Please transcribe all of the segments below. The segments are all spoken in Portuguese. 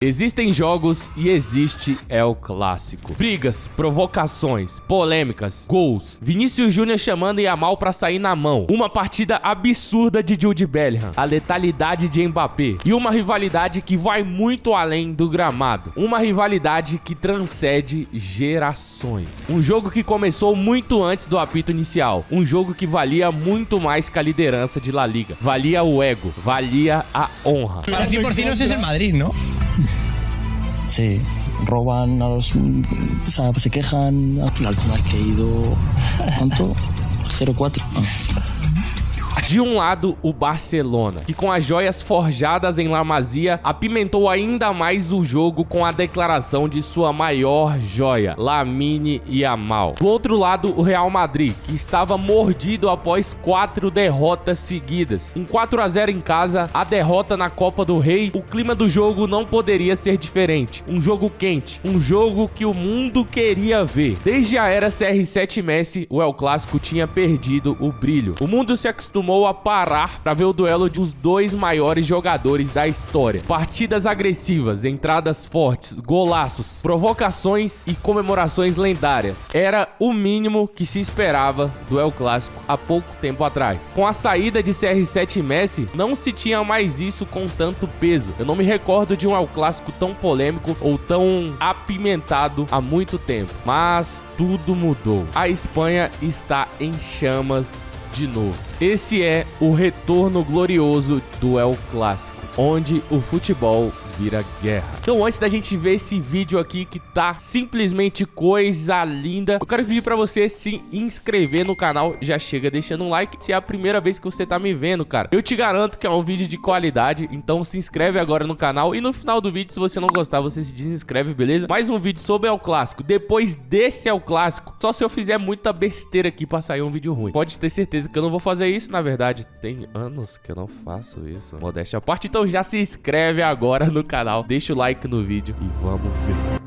Existem jogos e existe El Clássico. Brigas, provocações, polêmicas, gols. Vinícius Júnior chamando Yamal pra sair na mão. Uma partida absurda de Jude Bellingham. A letalidade de Mbappé. E uma rivalidade que vai muito além do gramado. Uma rivalidade que transcende gerações. Um jogo que começou muito antes do apito inicial. Um jogo que valia muito mais que a liderança de La Liga. Valia o ego. Valia a honra. Para ti, Porcinos es el Madrid, ¿no? Sí, roban a los... O sea, se quejan. La última vez que he ido... ¿Cuánto? 0-4. De um lado, o Barcelona, que com as joias forjadas em La Masia, apimentou ainda mais o jogo com a declaração de sua maior joia, Lamine Yamal. Do outro lado, o Real Madrid, que estava mordido após 4 derrotas seguidas. Um 4-0 em casa, a derrota na Copa do Rei, o clima do jogo não poderia ser diferente. Um jogo quente, um jogo que o mundo queria ver. Desde a era CR7 Messi, o El Clássico tinha perdido o brilho. O mundo se acostumou a parar para ver o duelo dos dois maiores jogadores da história. Partidas agressivas, entradas fortes, golaços, provocações e comemorações lendárias. Era o mínimo que se esperava do El Clássico há pouco tempo atrás. Com a saída de CR7 Messi, não se tinha mais isso com tanto peso. Eu não me recordo de um El Clássico tão polêmico ou tão apimentado há muito tempo. Mas tudo mudou. A Espanha está em chamas de novo. Esse é o retorno glorioso do El Clássico, onde o futebol vira guerra. Então, antes da gente ver esse vídeo aqui que tá simplesmente coisa linda, eu quero pedir pra você se inscrever no canal. Já chega deixando um like se é a primeira vez que você tá me vendo, cara. Eu te garanto que é um vídeo de qualidade, então se inscreve agora no canal. E no final do vídeo, se você não gostar, você se desinscreve, beleza? Mais um vídeo sobre El Clássico. Depois desse El Clássico, só se eu fizer muita besteira aqui pra sair um vídeo ruim. Pode ter certeza que eu não vou fazer isso. Na verdade, tem anos que eu não faço isso. Modéstia à parte, então já se inscreve agora no canal, deixa o like no vídeo e vamos ver.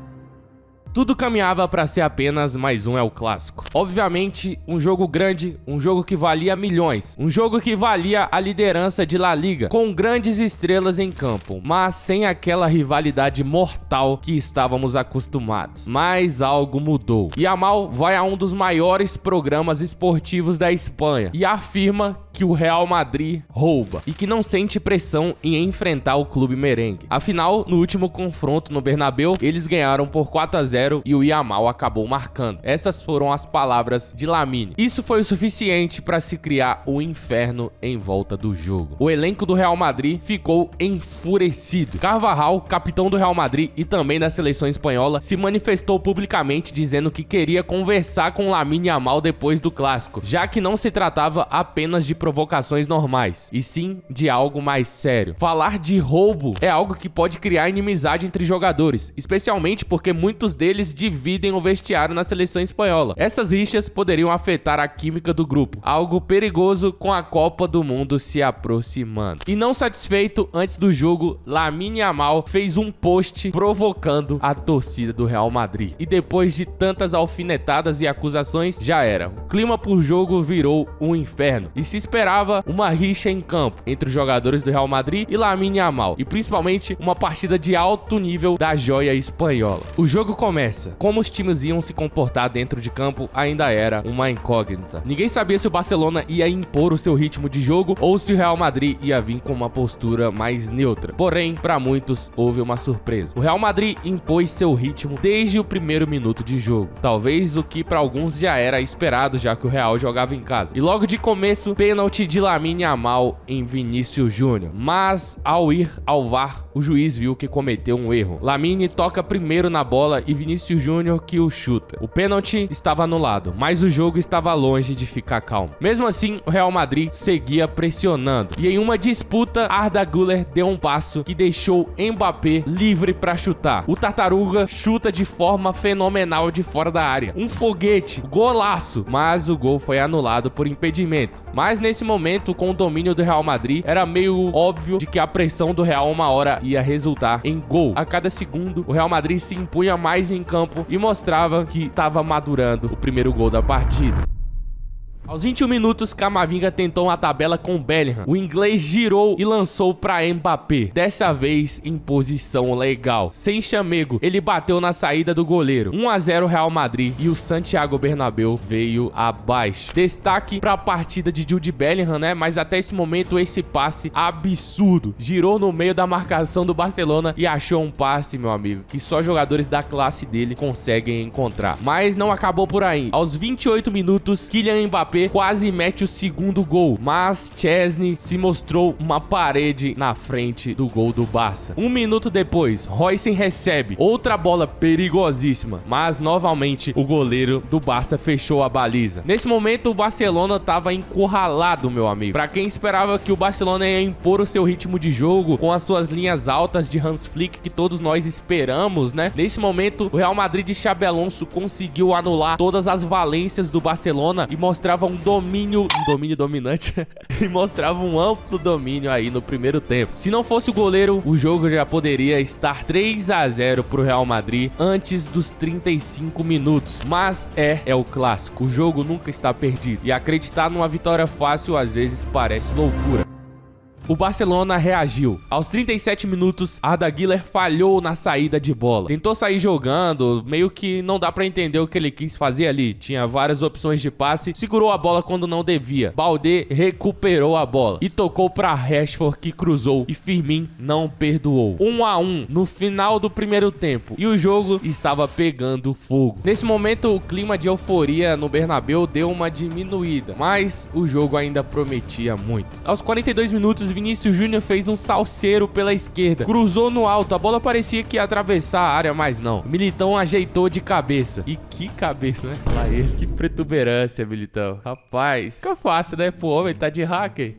Tudo caminhava para ser apenas mais um El Clássico. Obviamente, um jogo grande, um jogo que valia milhões, um jogo que valia a liderança de La Liga, com grandes estrelas em campo, mas sem aquela rivalidade mortal que estávamos acostumados. Mas algo mudou. Yamal vai a um dos maiores programas esportivos da Espanha e afirma que o Real Madrid rouba e que não sente pressão em enfrentar o clube merengue. Afinal, no último confronto no Bernabéu, eles ganharam por 4-0 e o Yamal acabou marcando. Essas foram as palavras de Lamine. Isso foi o suficiente para se criar o inferno em volta do jogo. O elenco do Real Madrid ficou enfurecido. Carvajal, capitão do Real Madrid e também da seleção espanhola, se manifestou publicamente dizendo que queria conversar com Lamine Yamal depois do clássico, já que não se tratava apenas de provocações normais, e sim de algo mais sério. Falar de roubo é algo que pode criar inimizade entre jogadores, especialmente porque muitos deles dividem o vestiário na seleção espanhola. Essas rixas poderiam afetar a química do grupo, algo perigoso com a Copa do Mundo se aproximando. E não satisfeito, antes do jogo, Lamine Yamal fez um post provocando a torcida do Real Madrid. E depois de tantas alfinetadas e acusações, já era. O clima por jogo virou um inferno e se esperava uma rixa em campo entre os jogadores do Real Madrid e Lamine Yamal, e principalmente uma partida de alto nível da joia espanhola. O jogo começa. Como os times iam se comportar dentro de campo ainda era uma incógnita. Ninguém sabia se o Barcelona ia impor o seu ritmo de jogo ou se o Real Madrid ia vir com uma postura mais neutra. Porém, para muitos houve uma surpresa. O Real Madrid impôs seu ritmo desde o primeiro minuto de jogo. Talvez o que para alguns já era esperado, já que o Real jogava em casa. E logo de começo, pênalti de Lamine Yamal em Vinícius Júnior. Mas ao ir ao VAR, o juiz viu que cometeu um erro. Lamine toca primeiro na bola e Vinícius Júnior que o chuta. O pênalti estava anulado, mas o jogo estava longe de ficar calmo. Mesmo assim, o Real Madrid seguia pressionando. E em uma disputa, Arda Güler deu um passo que deixou Mbappé livre para chutar. O Tartaruga chuta de forma fenomenal de fora da área. Um foguete, golaço, mas o gol foi anulado por impedimento. Mas nesse momento, com o domínio do Real Madrid, era meio óbvio de que a pressão do Real uma hora ia resultar em gol. A cada segundo, o Real Madrid se impunha mais em campo e mostrava que estava madurando o primeiro gol da partida. Aos 21 minutos, Camavinga tentou uma tabela com Bellingham. O inglês girou e lançou para Mbappé, dessa vez em posição legal. Sem chamego, ele bateu na saída do goleiro. 1 a 0 Real Madrid e o Santiago Bernabéu veio abaixo. Destaque para a partida de Jude Bellingham, né? Mas até esse momento, esse passe absurdo. Girou no meio da marcação do Barcelona e achou um passe, meu amigo, que só jogadores da classe dele conseguem encontrar. Mas não acabou por aí. Aos 28 minutos, Kylian Mbappé quase mete o segundo gol, mas Chesney se mostrou uma parede na frente do gol do Barça. 1 minuto depois, Royce recebe outra bola perigosíssima, mas novamente o goleiro do Barça fechou a baliza. Nesse momento, o Barcelona estava encurralado, meu amigo. Para quem esperava que o Barcelona ia impor o seu ritmo de jogo com as suas linhas altas de Hans Flick que todos nós esperamos, né? Nesse momento, o Real Madrid de Xabi Alonso conseguiu anular todas as valências do Barcelona e mostrava um domínio dominante e mostrava um amplo domínio aí no primeiro tempo. Se não fosse o goleiro, o jogo já poderia estar 3 a 0 pro Real Madrid antes dos 35 minutos. Mas é o clássico, o jogo nunca está perdido e acreditar numa vitória fácil às vezes parece loucura. O Barcelona reagiu. Aos 37 minutos, Arda Güler falhou na saída de bola. Tentou sair jogando, meio que não dá pra entender o que ele quis fazer ali. Tinha várias opções de passe, segurou a bola quando não devia. Baldé recuperou a bola e tocou pra Rashford, que cruzou, e Firmino não perdoou. 1 a 1 no final do primeiro tempo e o jogo estava pegando fogo. Nesse momento, o clima de euforia no Bernabéu deu uma diminuída, mas o jogo ainda prometia muito. Aos 42 minutos, Vinícius Júnior fez um salseiro pela esquerda, cruzou no alto, a bola parecia que ia atravessar a área, mas não. O Militão ajeitou de cabeça. E que cabeça, né? Lá ele, que protuberância, Militão. Rapaz, fica fácil, né? Pô, homem, tá de hacker,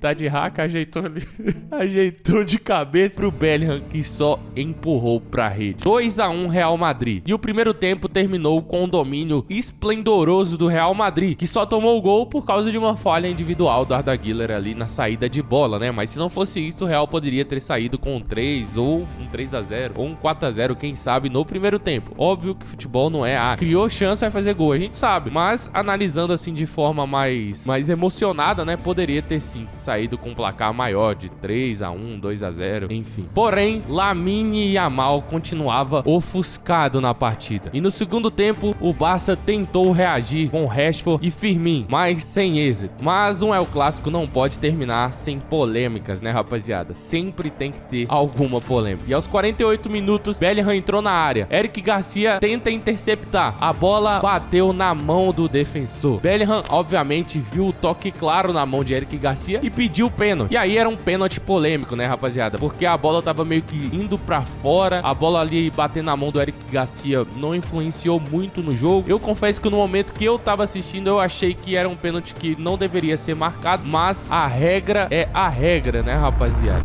ajeitou ali. Ajeitou de cabeça pro Bellingham, que só empurrou pra rede. 2 a 1 Real Madrid. E o primeiro tempo terminou com um domínio esplendoroso do Real Madrid, que só tomou o gol por causa de uma falha individual do Arda Güler ali na saída de bola, né? Mas se não fosse isso, o Real poderia ter saído com um 3 ou um 3 a 0 ou um 4 a 0, quem sabe, no primeiro tempo. Óbvio que futebol não é criou chance, vai fazer gol, a gente sabe. Mas analisando assim de forma mais emocionada, né, poderia ter sim saído com um placar maior de 3 a 1, 2 a 0, enfim. Porém, Lamine Yamal continuava ofuscado na partida. E no segundo tempo, o Barça tentou reagir com Rashford e Firmino, mas sem êxito. Mas um El Clássico não pode terminar sem polêmicas, né, rapaziada? Sempre tem que ter alguma polêmica. E aos 48 minutos, Bellingham entrou na área. Eric Garcia tenta interceptar. A bola bateu na mão do defensor. Bellingham, obviamente, viu o toque claro na mão de Eric Garcia e pediu pênalti. E aí era um pênalti polêmico, né, rapaziada? Porque a bola tava meio que indo pra fora. A bola ali batendo na mão do Eric Garcia não influenciou muito no jogo. Eu confesso que no momento que eu tava assistindo, eu achei que era um pênalti que não deveria ser marcado, mas a regra é a regra, né, rapaziada?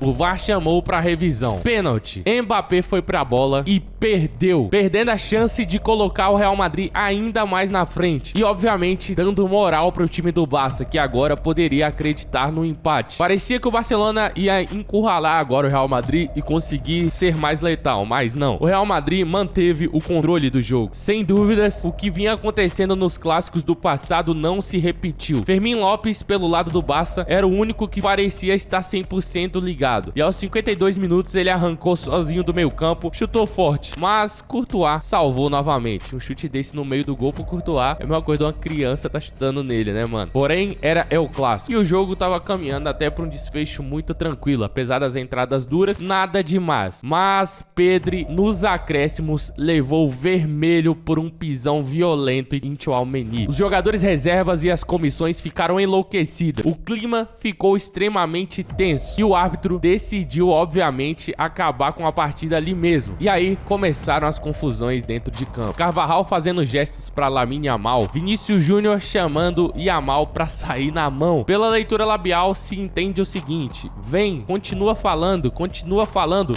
O VAR chamou pra revisão. Pênalti. Mbappé foi pra bola e perdeu, perdendo a chance de colocar o Real Madrid ainda mais na frente. E, obviamente, dando moral pro time do Barça, que agora poderia acreditar no empate. Parecia que o Barcelona ia encurralar agora o Real Madrid e conseguir ser mais letal, mas não. O Real Madrid manteve o controle do jogo. Sem dúvidas, o que vinha acontecendo nos clássicos do passado não se repetiu. Fermín Lopes, pelo lado do Barça, era o único que parecia estar 100% ligado. E aos 52 minutos ele arrancou sozinho do meio campo, chutou forte, mas Courtois salvou novamente. Um chute desse no meio do gol pro Courtois é a mesma coisa de uma criança tá chutando nele, né, mano? Porém, era El Clássico e o jogo tava caminhando até pra um desfecho muito tranquilo, apesar das entradas duras, nada demais. Mas Pedri, nos acréscimos, levou o vermelho por um pisão violento em Tchouaméni. Os jogadores reservas e as comissões ficaram enlouquecidas. O clima ficou extremamente tenso e o árbitro decidiu, obviamente, acabar com a partida ali mesmo. E aí começaram as confusões dentro de campo. Carvajal fazendo gestos para Lamine Yamal, Vinícius Júnior chamando Yamal para sair na mão. Pela leitura labial se entende o seguinte: vem, continua falando,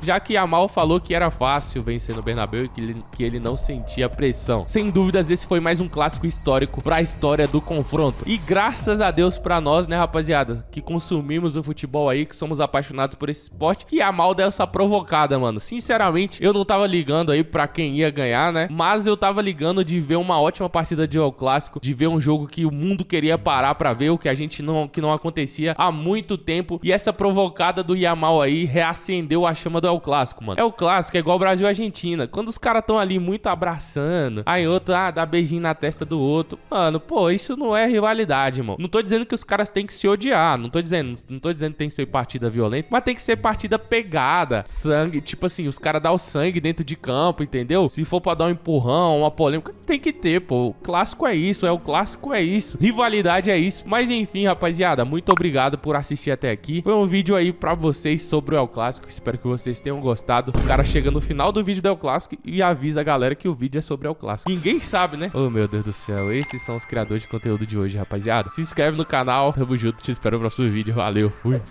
já que Yamal falou que era fácil vencer no Bernabéu e que ele não sentia pressão. Sem dúvidas, esse foi mais um clássico histórico para a história do confronto. E graças a Deus para nós, né, rapaziada, que consumimos o futebol aí, que somos apaixonados por esse esporte, que Yamal deu essa provocada, mano. Sinceramente, eu não tava ligando aí pra quem ia ganhar, né? Mas eu tava ligando de ver uma ótima partida de El Clássico, de ver um jogo que o mundo queria parar pra ver, o que a gente que não acontecia há muito tempo. E essa provocada do Yamal aí reacendeu a chama do El Clássico, mano. El Clássico é igual Brasil e Argentina. Quando os caras tão ali muito abraçando, aí outro, dá beijinho na testa do outro. Mano, pô, isso não é rivalidade, mano. Não tô dizendo que os caras têm que se odiar, não tô dizendo que tem que ser partida violenta, mas tem que ser partida pegada, sangue, tipo assim, os caras dão o sangue dentro de campo, entendeu? Se for pra dar um empurrão, uma polêmica, tem que ter, pô. O clássico é isso, o clássico é isso, rivalidade é isso. Mas enfim, rapaziada, muito obrigado por assistir até aqui. Foi um vídeo aí pra vocês sobre o El Clássico, espero que vocês tenham gostado. O cara chega no final do vídeo do El Clássico e avisa a galera que o vídeo é sobre o El Clássico. Ninguém sabe, né? Oh, meu Deus do céu, esses são os criadores de conteúdo de hoje, rapaziada. Se inscreve no canal, tamo junto, te espero no próximo vídeo. Valeu, fui.